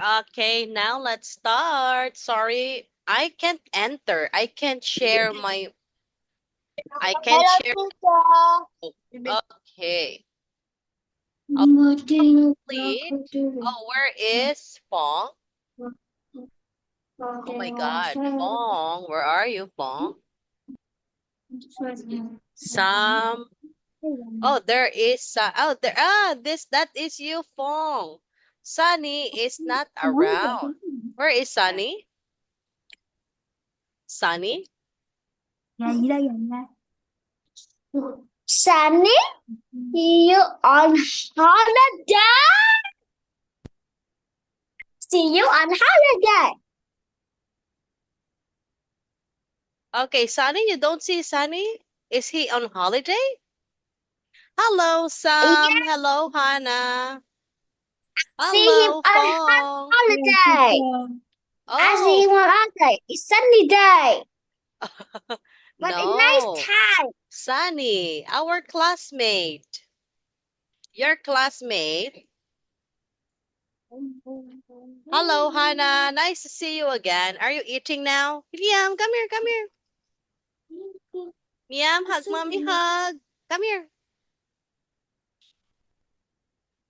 Okay, now let's start. Sorry, I can't enter. I can't share my. I can't Hello, share. teacher. Okay. Complete. Oh, where is Fong? Oh my God, Fong, where are you, Fong? Sam. Oh, there is. Oh, there. That is you, Fong. Sunny is not around. Where is Sunny? Sunny? Sunny, you on holiday? See you on holiday. Okay, Sunny, you don't see Sunny? Is he on holiday? Hello, Sam. Yeah, Hello, Hannah. see him Hello, on Fong. holiday. I see Oh, him on holiday. It's sunny day, but a nice no. time. Sunny, our classmate. Your classmate. Hello, Hannah. Nice to see you again. Are you eating now? Liam, come here, come here. Liam, hug mommy, hug. Come here.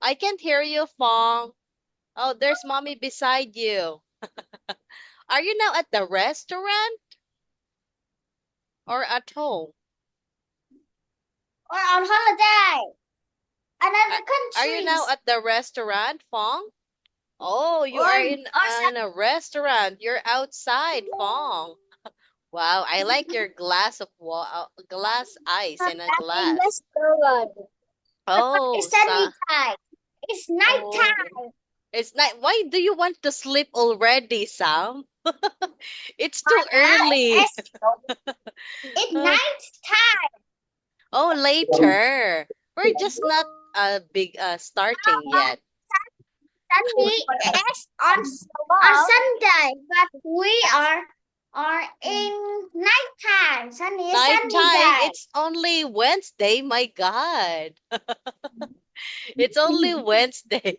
I can't hear you, Fong. Oh, there's mommy beside you. Are you now at the restaurant or at home? Or on holiday. Are, Another are you now countries. at the restaurant, Fong? Oh, you are Or, in a restaurant. You're outside, Fong. Wow, I like your glass ice in a in glass. restaurant. Oh, It's sunny time. It's night oh, time. it's night. Why do you want to sleep already, Sam? It's too early. It's Uh, night time. oh, later. We're just not big starting yet. Sunny is on Sunday, but we are in night time. Sunny Nighttime. day. It's only Wednesday. My God. It's only Wednesday.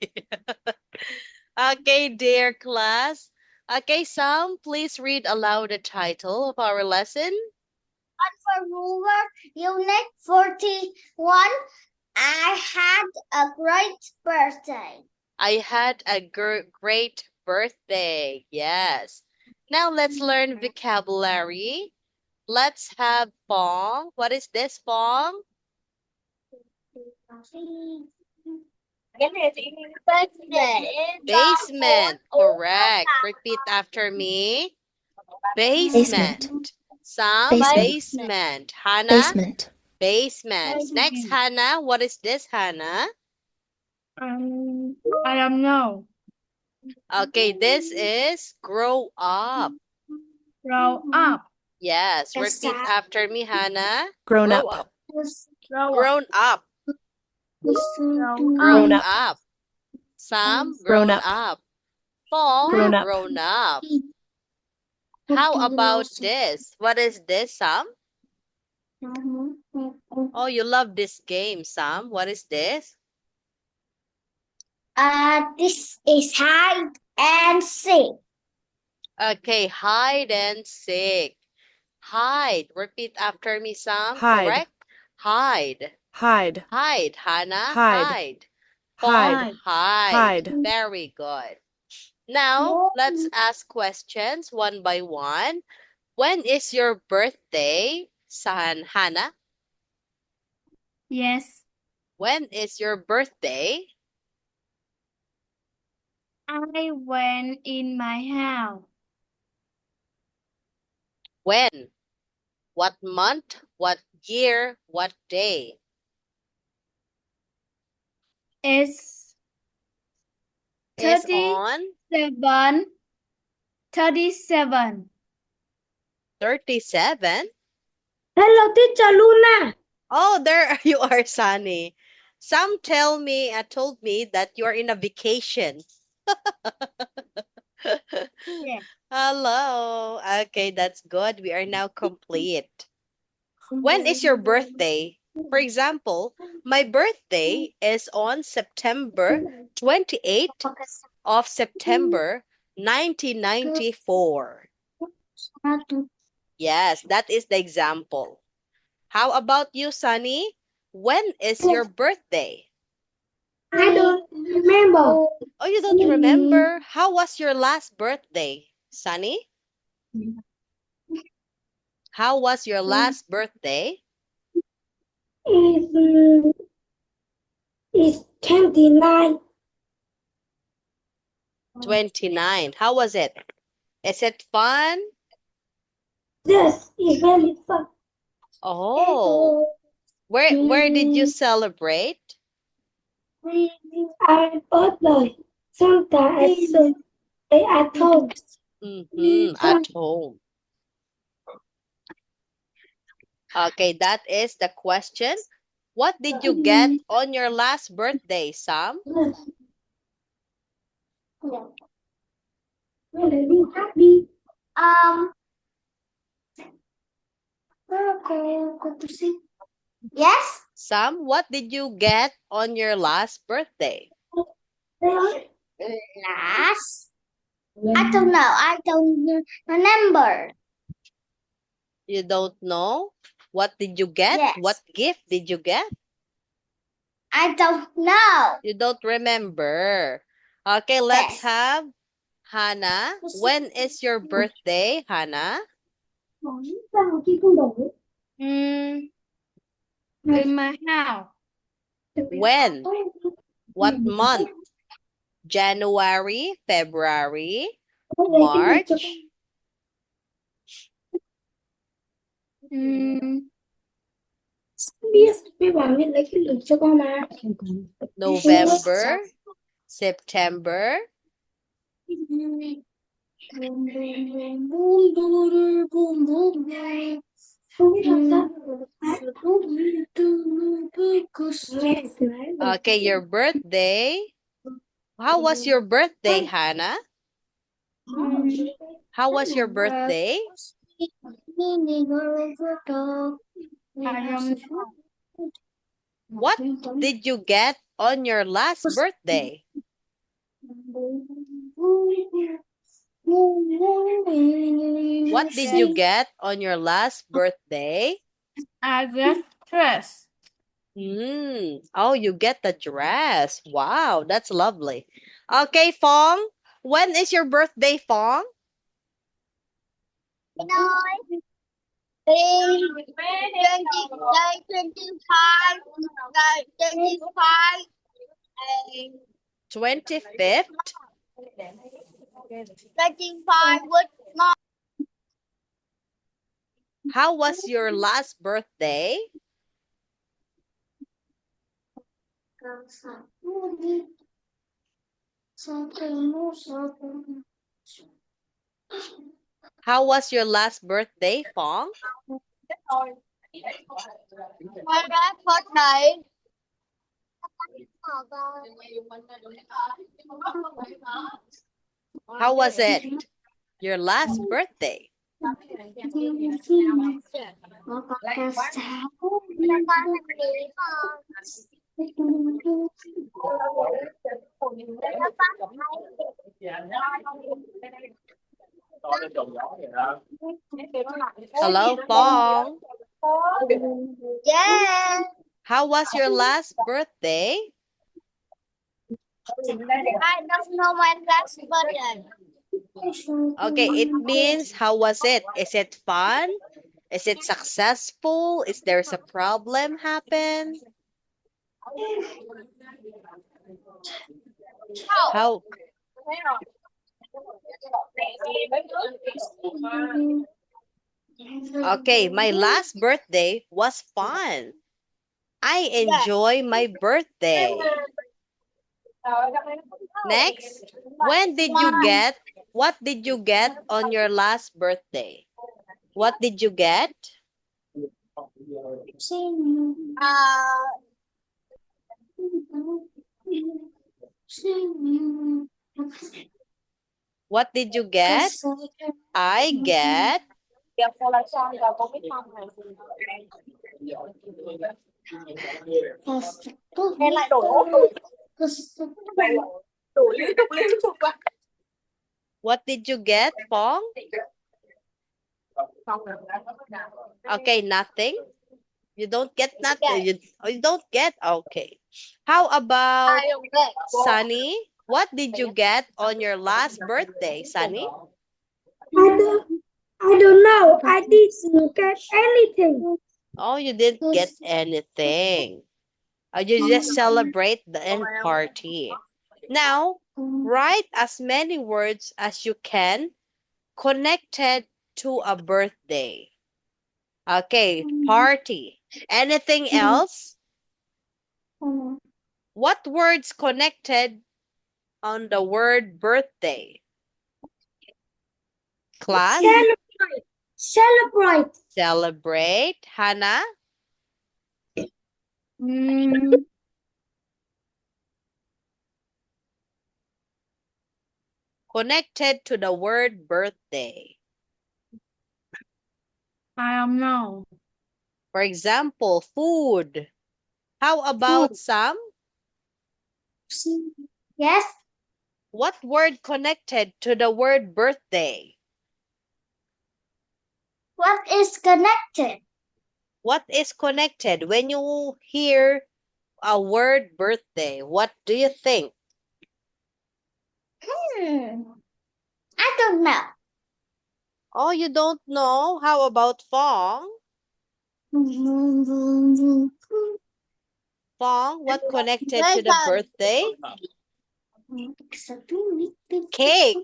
Okay, dear class. Okay, Sam, please read aloud the title of our lesson. For ruler unit 41, I had a great birthday. I had a great birthday. Yes. Now let's learn vocabulary. Let's have Fong. What is this, Fong? Basement. Correct. Repeat after me. Basement. Basement. Sam, Basement. basement. Hannah, Basement. basement. Next, Hannah. What is this, Hannah? I don't know. Okay, this is grow up. Grow up. Yes, repeat after me, Hannah. Grown Grow up. up. Grow up. Grown up. Grow Grown Grown up. up. up. Sam, Grown grown up. up. Paul, Grown up. grown up. How about this? What is this, Sam? Oh, you love this game, Sam. What is this? This is hide and seek. Okay, hide and seek. Hide. Repeat after me, Sam. Hide. Correct? Hide. Hide. Hide, Hannah. Hide. Hide. Paul, Hide. hide. Hide. Very good. Now, let's ask questions one by one. When is your birthday, Hannah? Yes. When is your birthday? I went in my house. When? What month? What year? What day? It's Is on 37. 37. 37? Hello, teacher Luna. Oh, there you are, Sunny. Some told me that you're in a vacation. Yeah. Hello. Okay, that's good. We are now complete. When is your birthday? For example, my birthday is on September 28th of September 1994. Yes, that is the example. How about you, Sunny? When is your birthday? I don't remember. Oh, you don't remember? How was your last birthday, Sunny? How was your last birthday? It's 29. 29. How was it? Is it fun? Yes, it's very fun. Oh, where did you celebrate? Our birthday, Santa at home. At home. Okay, that is the question. What did you get on your last birthday, Sam? Really happy. Okay. Yes. Sam, what did you get on your last birthday? Last. I don't know. I don't remember. You don't know? What did you get? Yes. What gift did you get? I don't know. You don't remember. Okay, let's Yes. have Hannah. When is your birthday, Hannah? In my house. When? What month? January, February, March? November, September, okay, your birthday. How was your birthday, Hannah? How was your birthday? What did you get on your last birthday? What did you get on your last birthday? I got dressed. Oh, you get the dress. Wow, that's lovely. Okay, Fong, when is your birthday, Fong? 25th. 25 with How was your last birthday? How was your last birthday, Fong? my last birthday. How was it? Your last birthday? Hello, Fong. Yeah. How was your last birthday? I don't know my last birthday. Okay, it means how was it? Is it fun? Is it successful? Is there a problem happen? How? Okay, my last birthday was fun. I enjoy my birthday. Next, when did you get, what did you get on your last birthday? What did you get? What did you get? I get Nghe lại đổ liên tục qua. What did you get, Pong? Okay, nothing. You don't get nothing. You don't get. Okay. How about I don't get. Sunny? What did you get on your last birthday, Sunny? I don't know. I didn't get anything. Oh, you didn't get anything. You just celebrate the end party. Now, write as many words as you can connected to a birthday. Okay, party. Anything else? What words connected on the word birthday? Class? Celebrate. Celebrate. Celebrate. Hannah? Mm, Connected to the word birthday. I don't know. For example, food. How about Sam? Yes. What word connected to the word birthday? What is connected? What is connected when you hear a word birthday? What do you think? I don't know. Oh, you don't know? How about Fong? Fong, what connected to the birthday? Cake.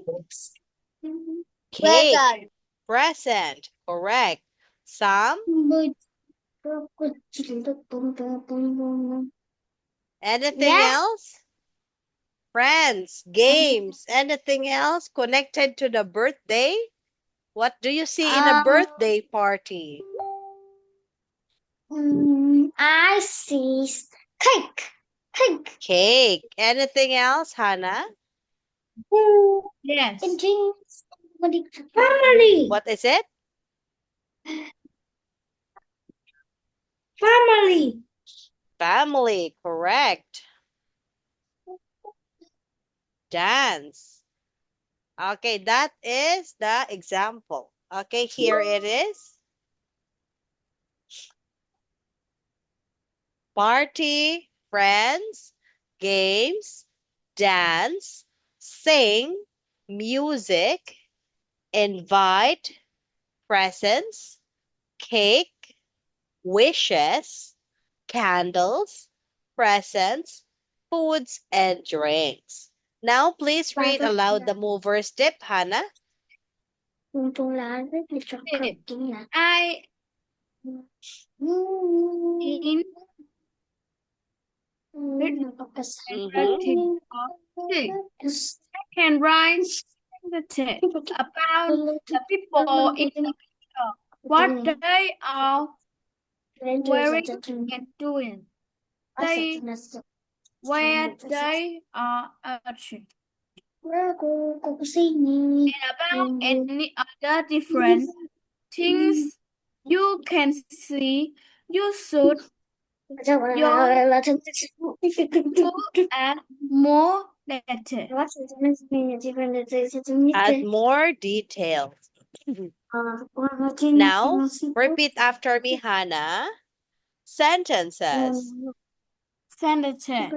Cake. Present. Correct. Sam? Anything Yes. else? Friends, games, anything else connected to the birthday? What do you see in a birthday party? I see cake. Cake. Cake. Anything else, Hannah? Yes. Family. What is it? Family. Family. Correct. Dance. Okay, that is the example. Okay, here it is. Party, friends, games, dance, sing, music, invite, presents, cake, wishes, candles, presents, foods, and drinks. Now, please read aloud the movers tip, Hannah. I in Mhm. six. I can write the tip about the people in the picture, what they are wearing and doing. They where they are achieving. And about any other different things you can see, you should add more detail. Add more details. Now, repeat after me, Hannah. Sentences. Sentence.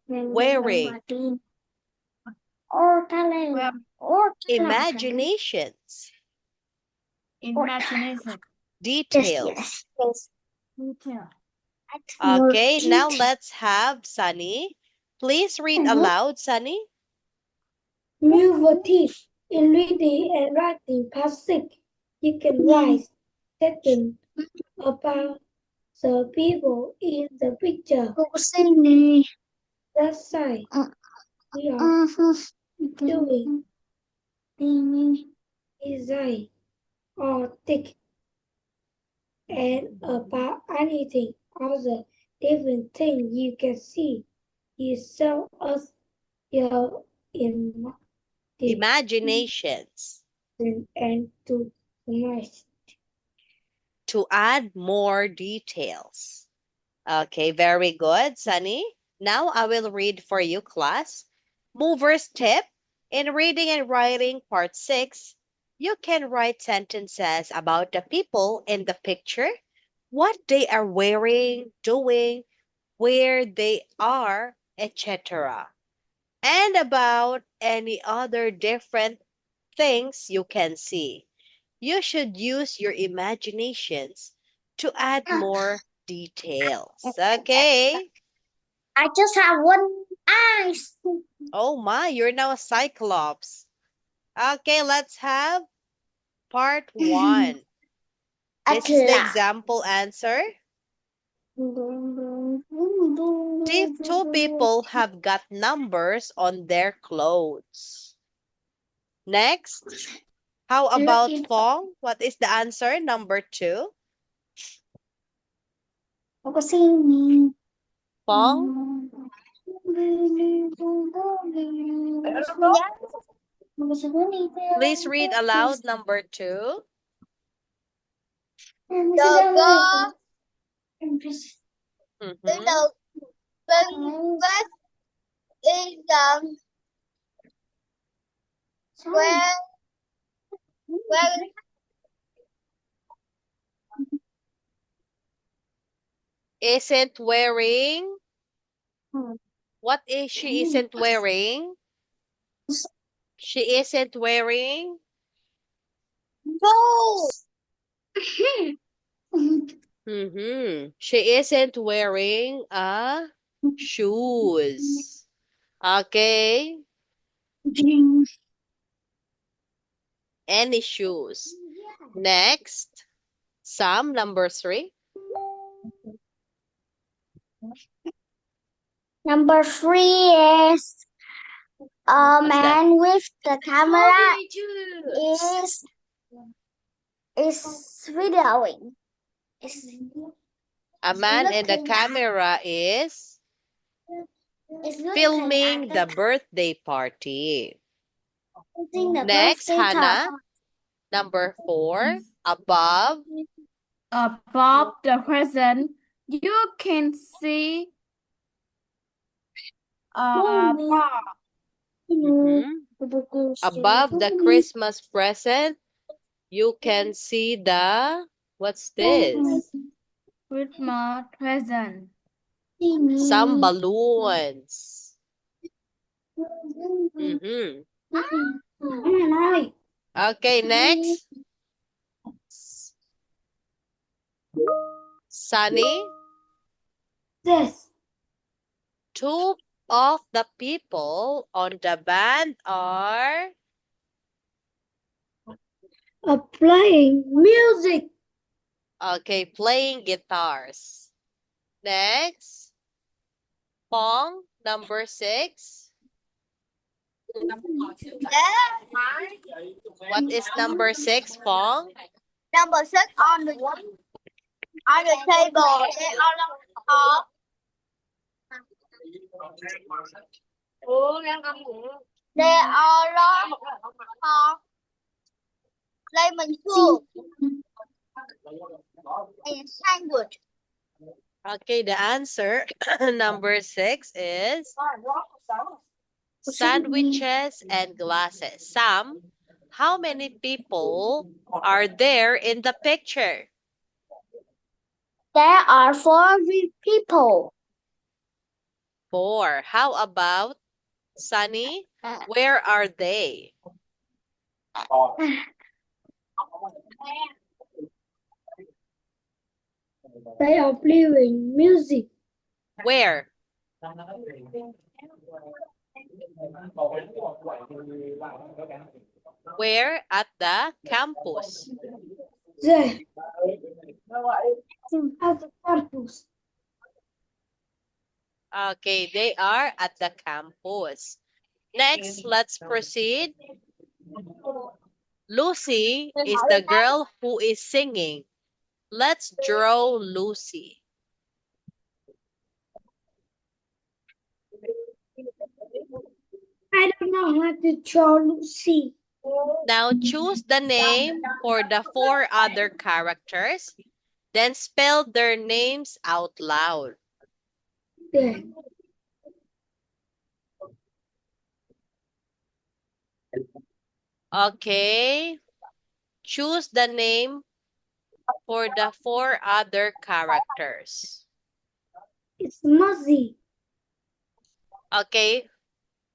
Wearing. Well, Imaginations. imagination. Details. Detail. Okay, now let's have Sunny. Please read aloud, Sunny. Innovative in reading and writing classic. You can write second about the people in the picture. That side we are doing design or thick and about anything other different thing you can see. You show us your Imaginations. and to summarize. to add more details. Okay, very good, Sunny. Now I will read for you, class. Movers tip. In reading and writing part 6, you can write sentences about the people in the picture, what they are wearing, doing, where they are, etc. And about any other different things you can see. You should use your imaginations to add more details. Okay. I just have one eyes. Oh my, you're now a cyclops. Okay, let's have part 1. This is the example answer. Two people have got numbers on their clothes. Next, how about Fong? What is the answer? Number 2. Fong, please read aloud number 2. The girl Mhm. the best is where Isn't wearing. What is she isn't wearing? She isn't wearing. no. She isn't wearing a shoes. Okay. Any shoes. Next. Sam, number 3. Number 3 is a What's that? man with the camera is videoing. A man in the camera is filming the birthday party. Next, Hannah, number 4. Above. Above the present, you can see a bar. Above the Christmas present, you can see the, what's this? Christmas present. Some balloons. Okay, next. Sunny. Yes. 2 of the people on the band are Playing music. okay, playing guitars. Next, Pong, number 6. What is number 6, Pong? Number 6 on the table. They are all lemon soup and sandwich. Okay, the answer, number 6 is sandwiches and glasses. Sam, how many people are there in the picture? There are 4 people. 4. How about Sunny? Where are they? They are playing music. Where? Where? At the campus. There. At the campus. Okay, they are at the campus. Next, let's proceed. Lucy is the girl who is singing. Let's draw Lucy. I don't know how to draw Lucy. Now choose the name for the 4 other characters Then spell their names out loud. Yeah. Okay. Choose the name for the 4 other characters. It's Muzzy. Okay.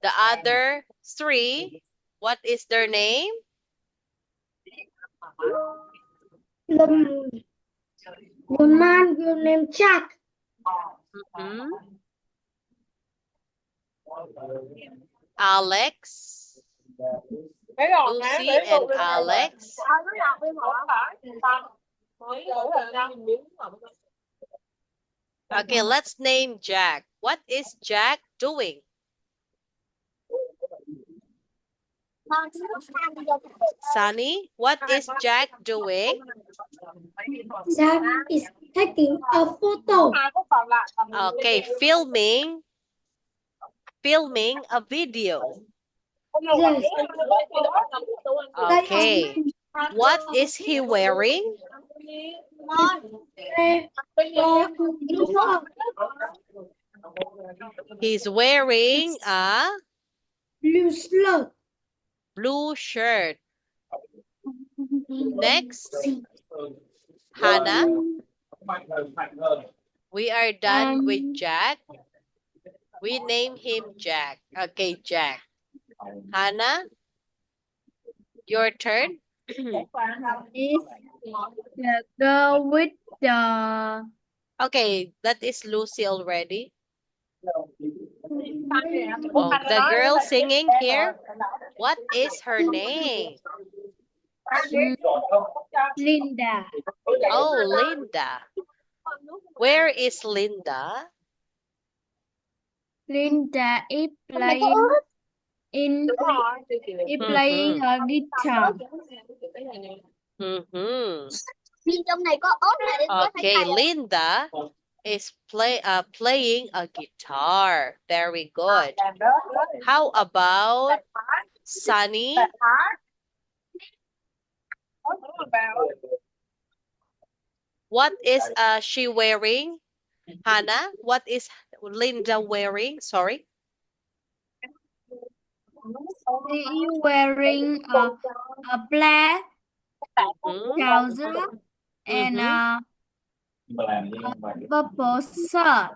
The other 3, what is their name? The man girl named Jack. Mhm. Alex, Lucy, and Alex. Okay, let's name Jack. What is Jack doing? Sunny, what is Jack doing? Jack is taking a photo. Okay, filming a video. Yes. Okay, what is he wearing? He's wearing a Blue shirt. blue shirt. Next, Hannah. We are done with Jack. We name him Jack. Okay, Jack. Hannah, your turn. Is the girl with the Okay, that is Lucy already. Oh, the girl singing here. What is her name? Linda? Oh, Linda. Where is Linda? Linda is playing a guitar. Mm-hmm. Trong này có ớt này em có thể Okay, cài Linda is playing a guitar. Very good. How about Sunny? What is she wearing? Hannah, what is Linda wearing? Sorry. She is wearing a black Mhm. trouser and a purple shirt.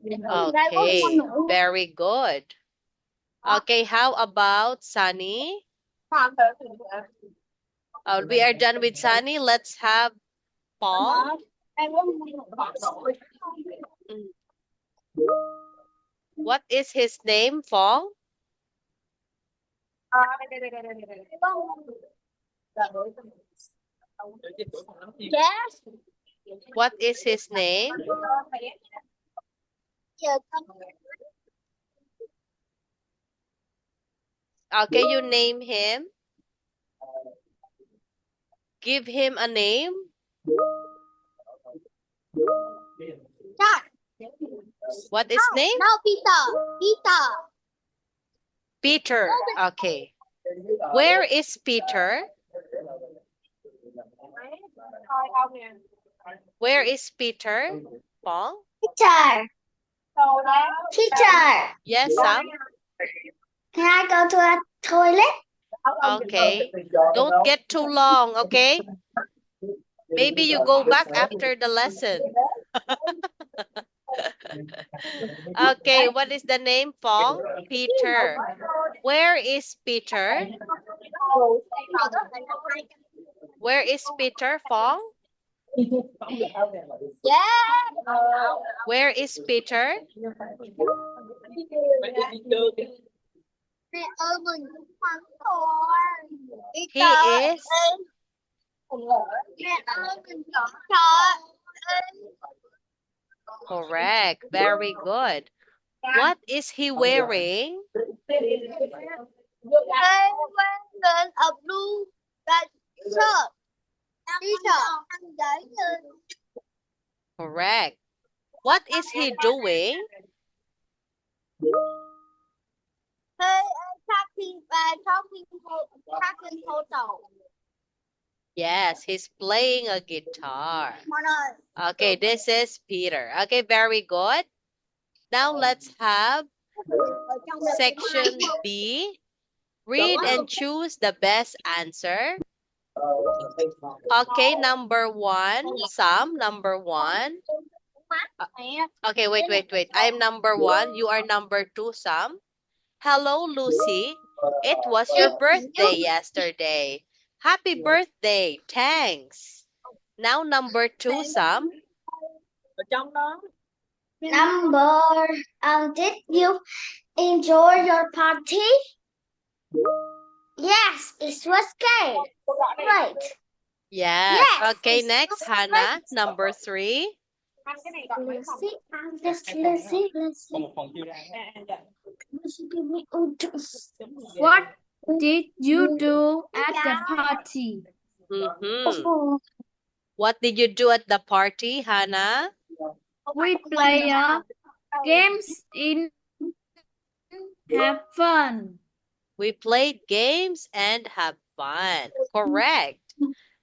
Okay, very good. Okay, how about Sunny? We are done with Sunny. Let's have Paul. What is his name, Paul? Yes. What is his name? Okay, you name him. Give him a name. What is name? No, Peter. Peter. Okay. Where is Peter? Where is Peter? Paul? Teacher. Yes, Sam? Can I go to a toilet? Okay. Don't get too long, okay? Maybe you go back after the lesson. Okay, what is the name, Paul? Peter. Where is Peter? Where is Peter, Fong? Yeah. Where is Peter? Mẹ ơi mình cũng ăn thôi. He is Mẹ ơi mình chọn thôi. correct. Very good. What is he wearing? Hey, wearing a blue shirt. T-shirt. Correct. What is he doing? Hey, taking photo. Yes, he's playing a guitar. Okay, this is Peter. Okay, very good. Now let's have section B. Read and choose the best answer. Okay, number one. Sam, number one. Okay, wait. I'm number one. You are number two, Sam. Hello, Lucy. It was your birthday yesterday. Happy birthday. Thanks. Now, number two, Sam. Number, did you enjoy your party? Yes, it was great. Right. Yes. Yes, Okay, it next, was Hannah. Number three. Lucy, Lucy. What did you do at the party? Mm-hmm. What did you do at the party, Hannah? We play games in have fun. We played games and have fun. Correct.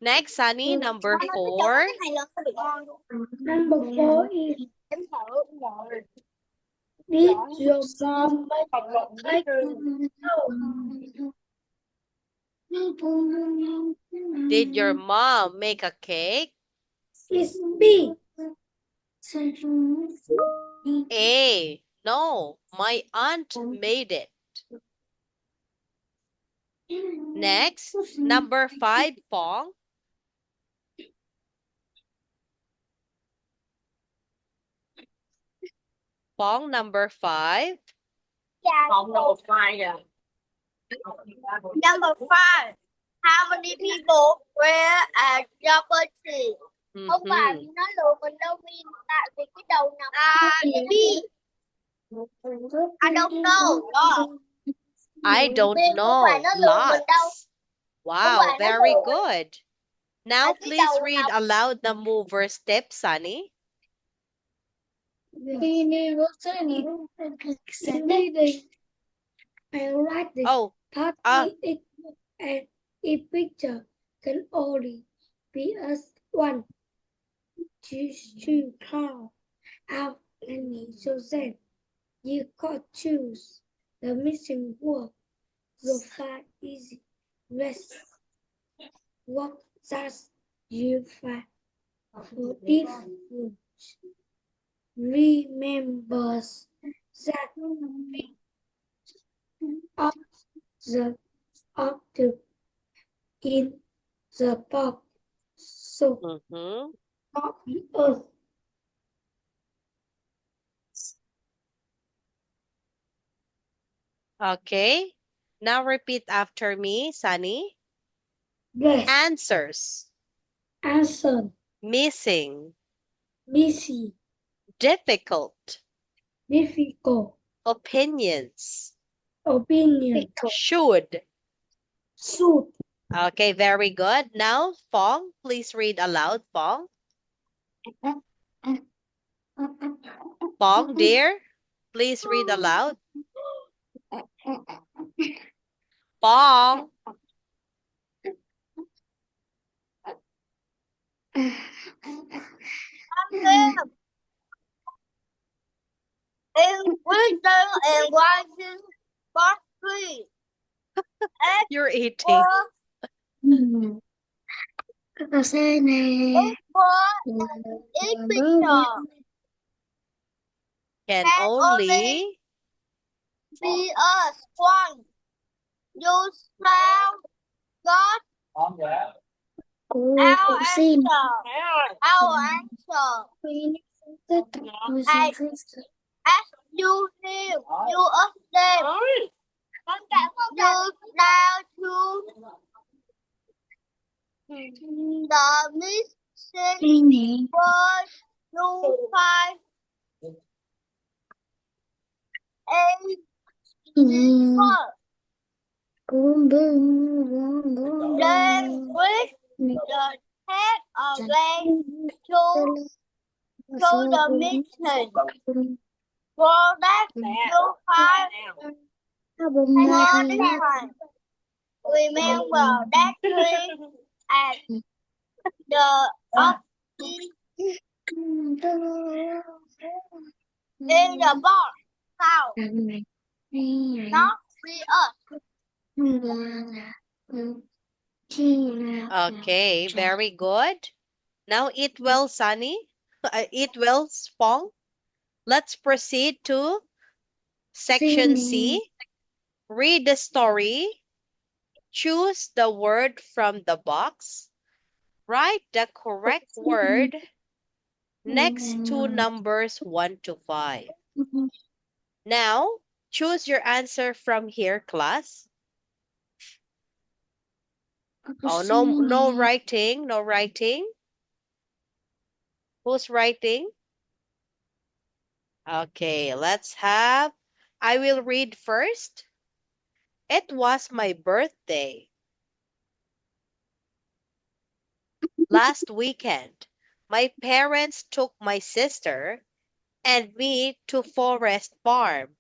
Next, Sunny, number four. Number 4 is did your mom make Did your mom make a cake? It's B. A. No, my aunt made it. Next, number five, Pong. Pong, number five. Number 5. How many people were at your party? Không phải Mhm. nó lừa mình đâu Min, tại vì cái đầu nằm B. I don't know. I don't Min không phải know. nó lừa mình đâu. Lots. Wow, very good. Now, cái please đầu read nằm. aloud the mover step, Sunny. He never said it. I like the Oh, party and a picture can only be as one. Choose to call out any chosen. You could choose the missing word. The fact is rest. What does you find for different? Remembers that of the in the box, so mhm. not the earth. Okay. Now repeat after me, Sunny. Yes, Answers. answer, Missing. busy, Difficult. difficult, Opinions. opinion, Should. suit, Okay, very good. Now, Fong, please read aloud, Fong. Fong, dear, please read aloud. Fong. In winter and watching part 3. You're eating. Kakak saya nih. Each picture Can can only be us one. You found God our answer. Our answer. As you knew, you of them. You now choose the missing word you find. Then with the head away to the mission. For that you find one. Remember that tree and the oxygen in the box sound not free us. Okay, very good. Now eat well, Sunny. Eat well, Spong. Let's proceed to section C. Read the story. Choose the word from the box. Write the correct word next to numbers 1 to 5. Now, choose your answer from here, class. Oh, no writing, no writing. Who's writing? Okay, let's have. I will read first. It was my birthday last weekend. My parents took my sister and me to Forest Farm.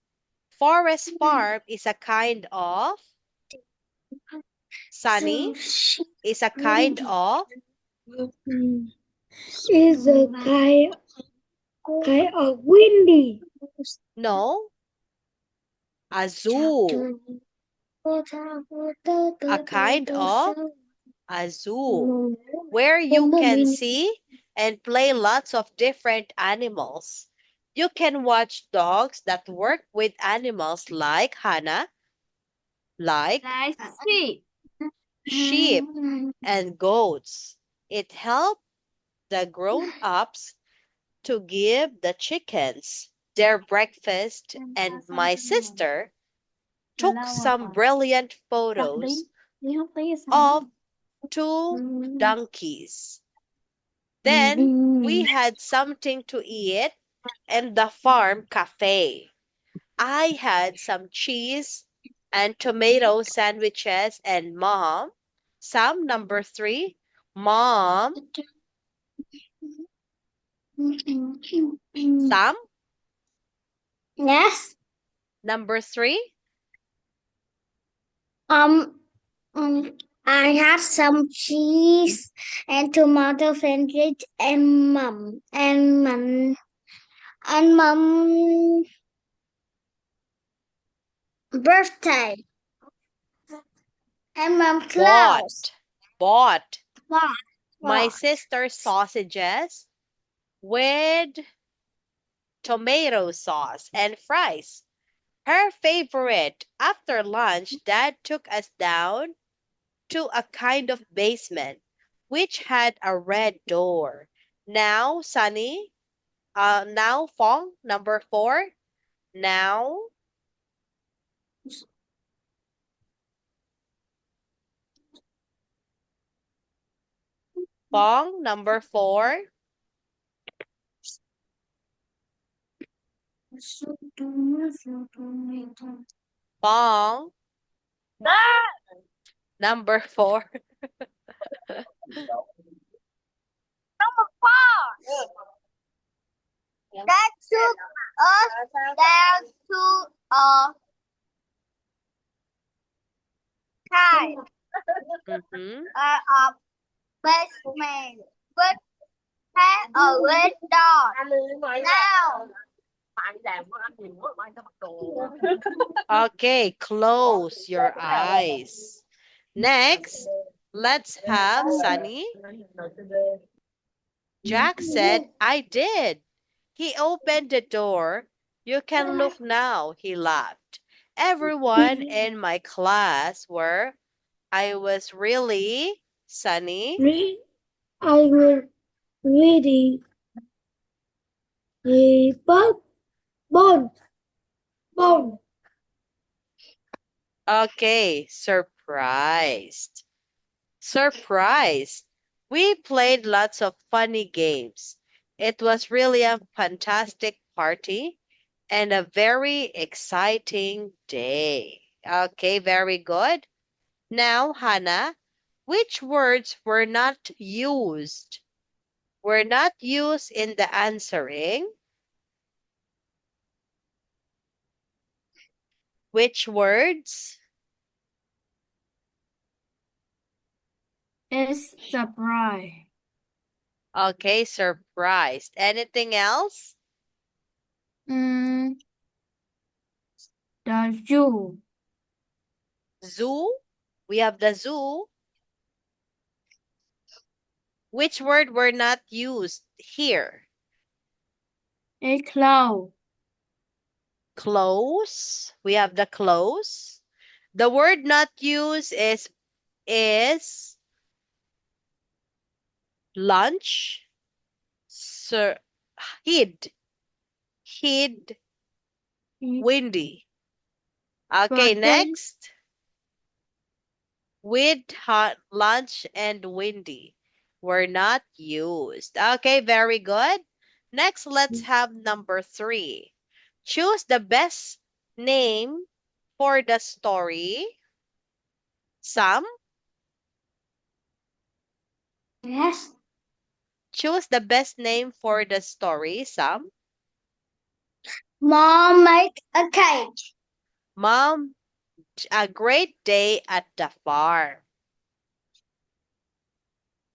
Forest Farm is a kind of, Sunny, is a kind of, Is a kind of windy. no, a zoo. A kind of a zoo where you can see and play lots of different animals. You can watch dogs that work with animals like Hannah, like Like sheep. sheep and goats. It helps the grown-ups to give the chickens their breakfast, and my sister took some brilliant photos of two donkeys. Then we had something to eat in the farm cafe. I had some cheese and tomato sandwiches, and mom, some number 3, mom, some Yes. number 3, Um, I have some cheese and tomato sandwich and mom birthday and mom clothes. bought Wow. my sister's sausages with tomato sauce and fries. Her favorite. After lunch, Dad took us down to a kind of basement which had a red door. Now, Sunny, now Fong, number 4. Now, Fong, number 4. Fong, number 4. That took us down to a kind Mhm. of basement with had a red door. Now, Okay, close your eyes. Next, let's have Sunny. Jack said, I did. He opened the door. You can look now, he laughed. Everyone in my class were, I was really, Sunny. I will ready a bond. Okay, surprised. Surprised. We played lots of funny games. It was really a fantastic party and a very exciting day. Okay, very good. Now, Hannah, which words were not used? Were not used in the answering? Which words? is surprise. Okay, surprised. Anything else? The zoo. Zoo. We have the zoo. Which word were not used here? A cloud. Close. We have the close. The word not used is lunch. Sir, hid. Hid. Windy. Okay, Birthday. next. With, hot, lunch, and windy were not used. Okay, very good. Next, let's have number 3. Choose the best name for the story. Sam, Yes. choose the best name for the story. Sam, Mom make a cake. Mom, a great day at the farm.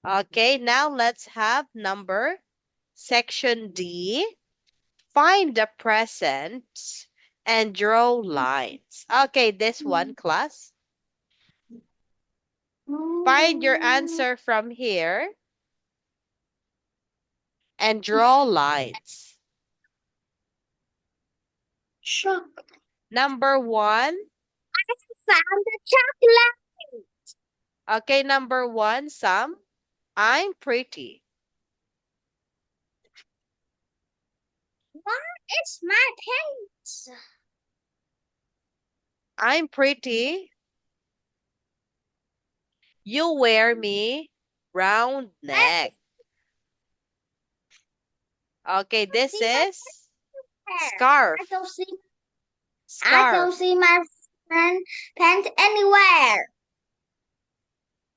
Okay, now let's have section D. Find the presents and draw lines. Okay, this one, class. Find your answer from here and draw lines. Shock. Number 1. Found the chocolate. Okay, number 1, Sam. I'm pretty. Where is my pants? I'm pretty. You wear me round neck. Okay, this is scarf. I don't see Scarf. my friend pants anywhere.